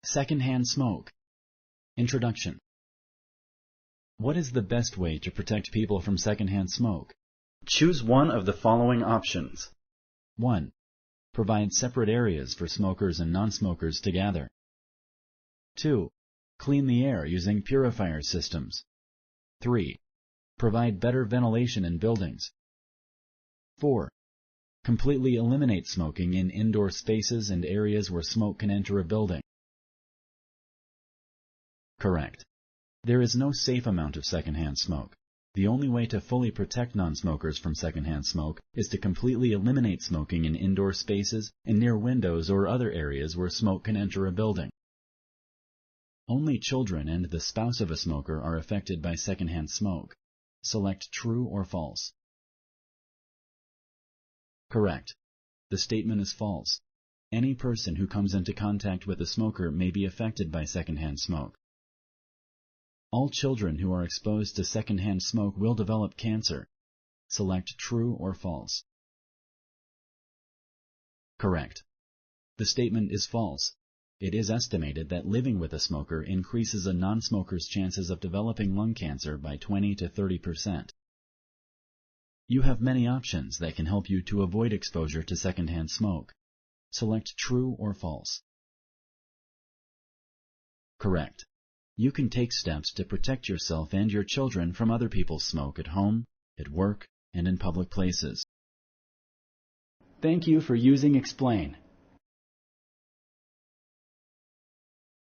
Secondhand smoke. Introduction. What is the best way to protect people from secondhand smoke? Choose one of the following options. 1. Provide separate areas for smokers and non-smokers to gather. 2. Clean the air using purifier systems. 3. Provide better ventilation in buildings. 4. Completely eliminate smoking in indoor spaces and areas where smoke can enter a building. Correct. There is no safe amount of secondhand smoke. The only way to fully protect non-smokers from secondhand smoke is to completely eliminate smoking in indoor spaces and near windows or other areas where smoke can enter a building. Only children and the spouse of a smoker are affected by secondhand smoke. Select true or false. Correct. The statement is false. Any person who comes into contact with a smoker may be affected by secondhand smoke. All children who are exposed to secondhand smoke will develop cancer. Select true or false. Correct. The statement is false. It is estimated that living with a smoker increases a non-smoker's chances of developing lung cancer by 20 to 30%. You have many options that can help you to avoid exposure to secondhand smoke. Select true or false. Correct. You can take steps to protect yourself and your children from other people's smoke at home, at work, and in public places. Thank you for using Explain.